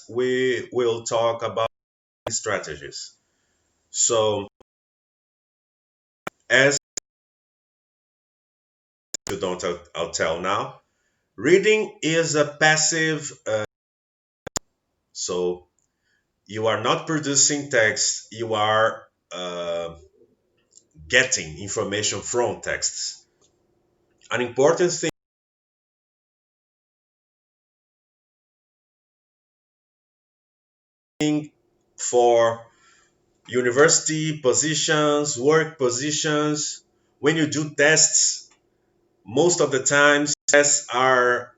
we will talk about strategies. So, as you don't, I'll tell now. Reading is a passive, so you are not producing text, you are getting information from texts. An important thing for university positions, work positions, when you do tests, most of the times tests are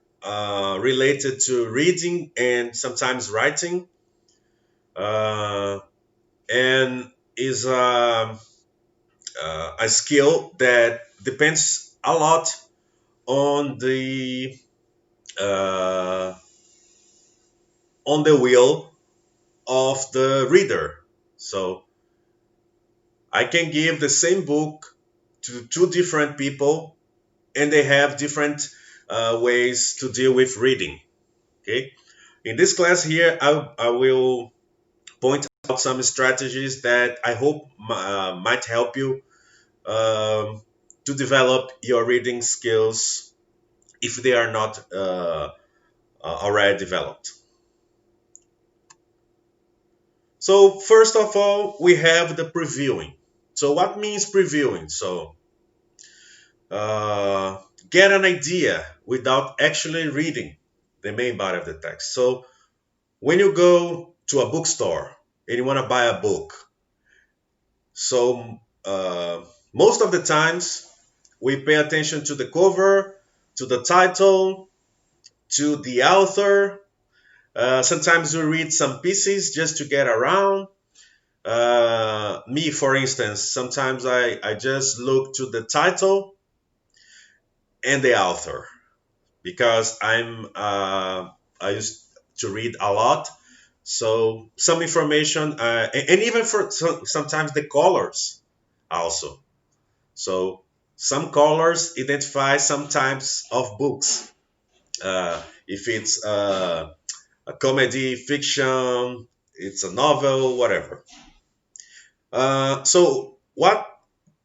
related to reading and sometimes writing, uh, and is a skill that depends a lot on uh, the will of the reader. So I can give the same book to two different people, and they have different ways to deal with reading. Okay. In this class here, I will point out some strategies that I hope might help you to develop your reading skills if they are not already developed. So first of all, we have the previewing. So what means previewing? So uh, get an idea without actually reading the main body of the text. So when you go to a bookstore and you want to buy a book, so most of the times we pay attention to the cover, to the title, to the author. Sometimes we read some pieces just to get around. Me, for instance, sometimes I just look to the title and the author because I used to read a lot. So some information, and even for sometimes the colors also. So some colors identify some types of books. If it's a comedy, fiction, it's a novel, whatever. So what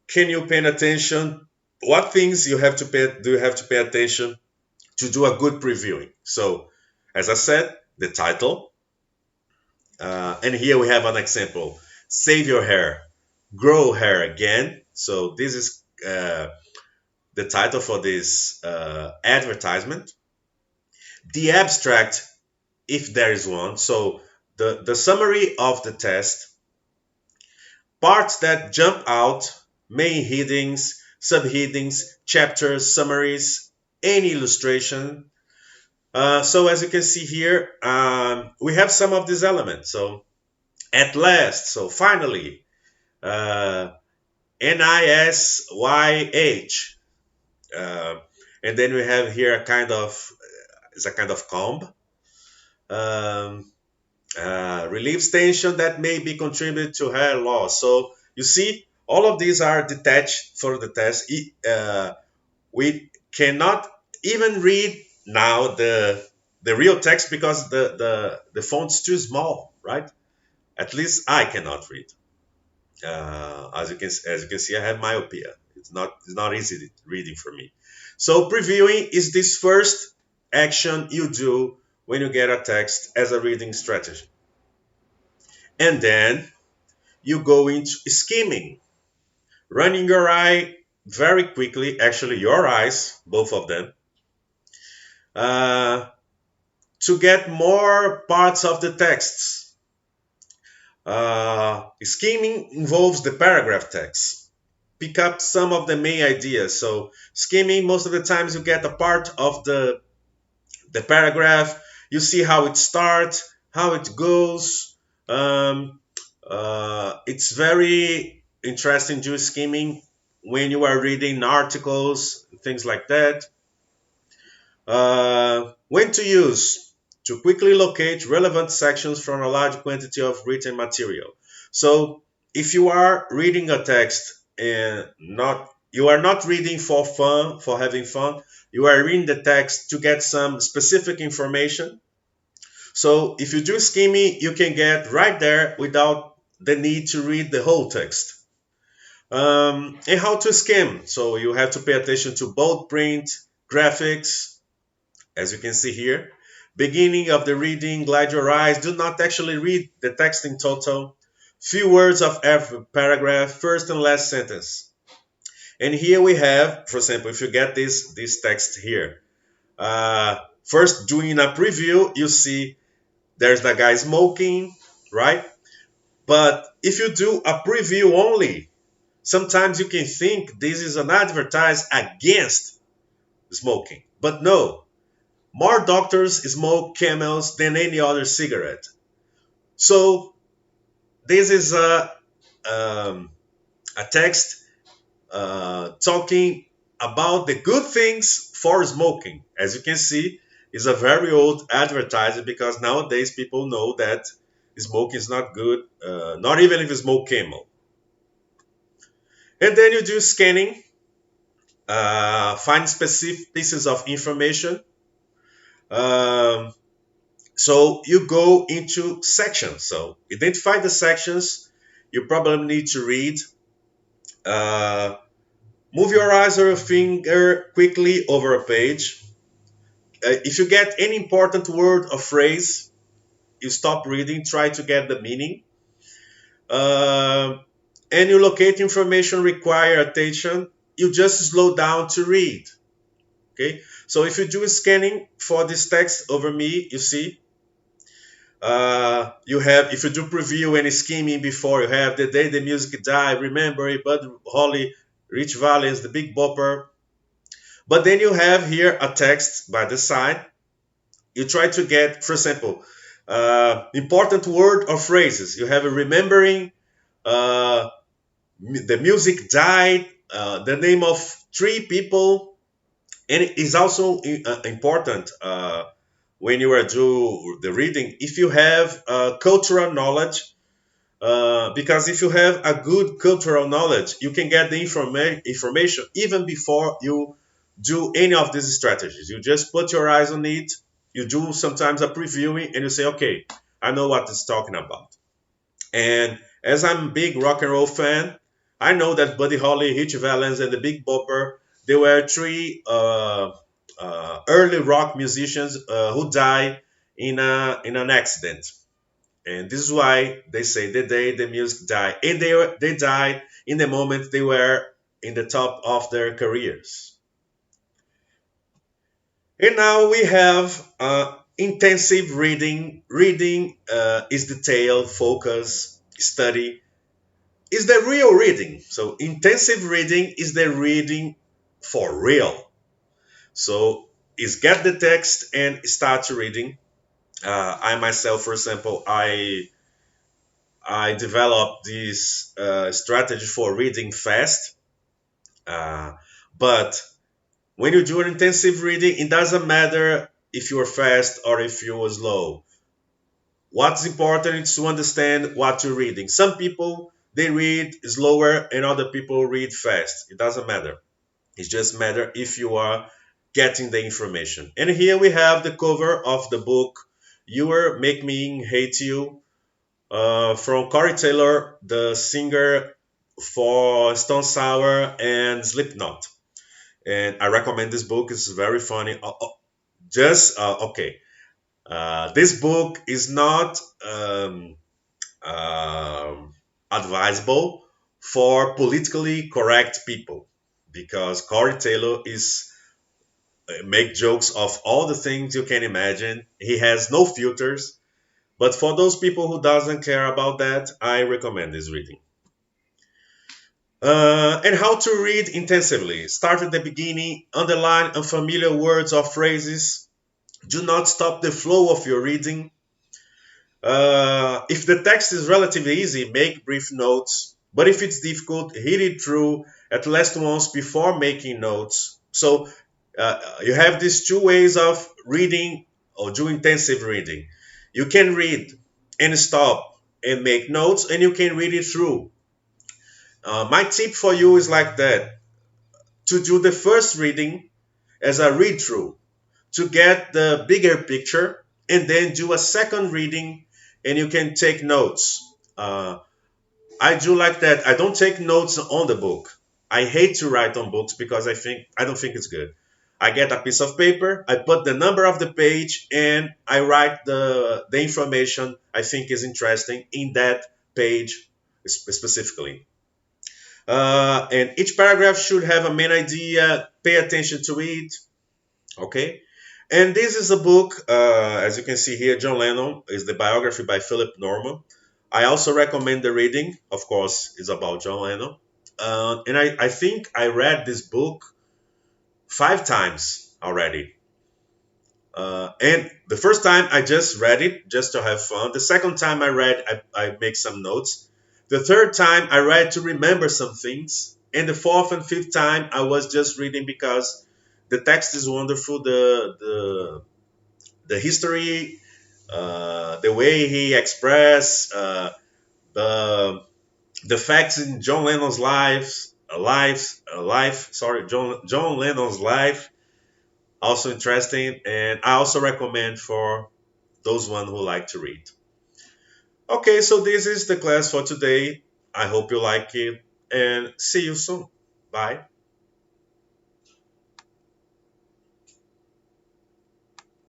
can you pay attention? What things you have to pay attention to do a good previewing? So, as I said, the title, and here we have an example: save your hair, grow hair again. So this is the title for this advertisement. The abstract, if there is one. So the summary of the test, parts that jump out, main headings, subheadings, chapters, summaries, any illustration. So as you can see here, we have some of these elements. So at last, so finally, uh, NISYH. Uh, and then we have here a kind of, it's a kind of comb. Um, relieves tension that may be contributed to hair loss. So you see, all of these are detached for the test. We cannot even read now the real text because the font's too small, right? At least I cannot read. As you can see, I have myopia. It's not easy reading for me. So previewing is this first action you do when you get a text as a reading strategy. And then you go into skimming, running your eye very quickly, actually your eyes, both of them, uh, to get more parts of the texts. Skimming involves the paragraph text. Pick up some of the main ideas. So skimming, most of the times you get a part of the paragraph. You see how it starts, how it goes. Um, it's very interesting to skimming when you are reading articles, things like that. When to use to quickly locate relevant sections from a large quantity of written material. So if you are reading a text and not you are not reading for fun, for having fun, you are reading the text to get some specific information. So if you do skimming, you can get right there without the need to read the whole text. And how to skim. So you have to pay attention to bold print, graphics, as you can see here. Beginning of the reading, glide your eyes. Do not actually read the text in total. Few words of every paragraph, first and last sentence. And here we have, for example, if you get this text here, first doing a preview, you see there's the guy smoking, right? But if you do a preview only, sometimes you can think this is an advertise against smoking. But no, more doctors smoke camels than any other cigarette. So this is a text talking about the good things for smoking. As you can see, it's a very old advertising because nowadays people know that smoking is not good, not even if you smoke camel. And then you do scanning, find specific pieces of information. Um, so you go into sections. So identify the sections you probably need to read. Uh, Move your eyes or your finger quickly over a page. If you get any important word or phrase, you stop reading, try to get the meaning. Uh, and you locate information require attention, you just slow down to read. Okay, so if you do scanning for this text over me, you see you have, if you do preview and skimming before, you have the day the music died, remember it, Bud Holly, Rich Valens, the Big Bopper. But then you have here a text by the side. You try to get, for example, important word or phrases. You have a remembering, uh, the music died, the name of three people, and it is also important when you are do the reading. If you have cultural knowledge, because if you have a good cultural knowledge, you can get the information even before you do any of these strategies. You just put your eyes on it. You do sometimes a previewing, and you say, "Okay, I know what it's talking about." And as I'm a big rock and roll fan, I know that Buddy Holly, Hitch Valens, and the Big Bopper, they were three early rock musicians who died in an accident. And this is why they say the day the music died. And they died in the moment they were in the top of their careers. And now we have intensive reading. Reading is detailed, focus, study. Is the real reading. So intensive reading is the reading for real. So is get the text and start reading. I myself, for example, I developed this strategy for reading fast. Uh, but when you do an intensive reading, it doesn't matter if you're fast or if you're slow. What's important is to understand what you're reading. Some people they read slower and other people read fast. It doesn't matter. It just matter if you are getting the information. And here we have the cover of the book You Were Make Me Hate You from Corey Taylor, the singer for Stone Sour and Slipknot. And I recommend this book. It's very funny. Just okay. This book is not um, advisable for politically correct people because Corey Taylor is make jokes of all the things you can imagine. He has no filters. But for those people who doesn't care about that, I recommend this reading. And how to read intensively. Start at the beginning, underline unfamiliar words or phrases. Do not stop the flow of your reading. If the text is relatively easy, make brief notes. But if it's difficult, read it through at least once before making notes. So you have these two ways of reading or do intensive reading. You can read and stop and make notes, and you can read it through. My tip for you is like that to do the first reading as a read through to get the bigger picture. and then do a second reading, and you can take notes. I do like that. I don't take notes on the book. I hate to write on books because I don't think it's good. I get a piece of paper, I put the number of the page, and I write the information I think is interesting in that page specifically. And each paragraph should have a main idea. Pay attention to it. Okay. And this is a book, as you can see here, John Lennon is the biography by Philip Norman. I also recommend the reading. Of course, it's about John Lennon. And I think I read this book 5 times already. And the first time I just read it just to have fun. The second time I read, I make some notes. The third time I read to remember some things. And the fourth and fifth time I was just reading because the text is wonderful. The history, the way he expressed the facts in John Lennon's John Lennon's life, also interesting, and I also recommend for those one who like to read. Okay, so this is the class for today. I hope you like it, and see you soon. Bye.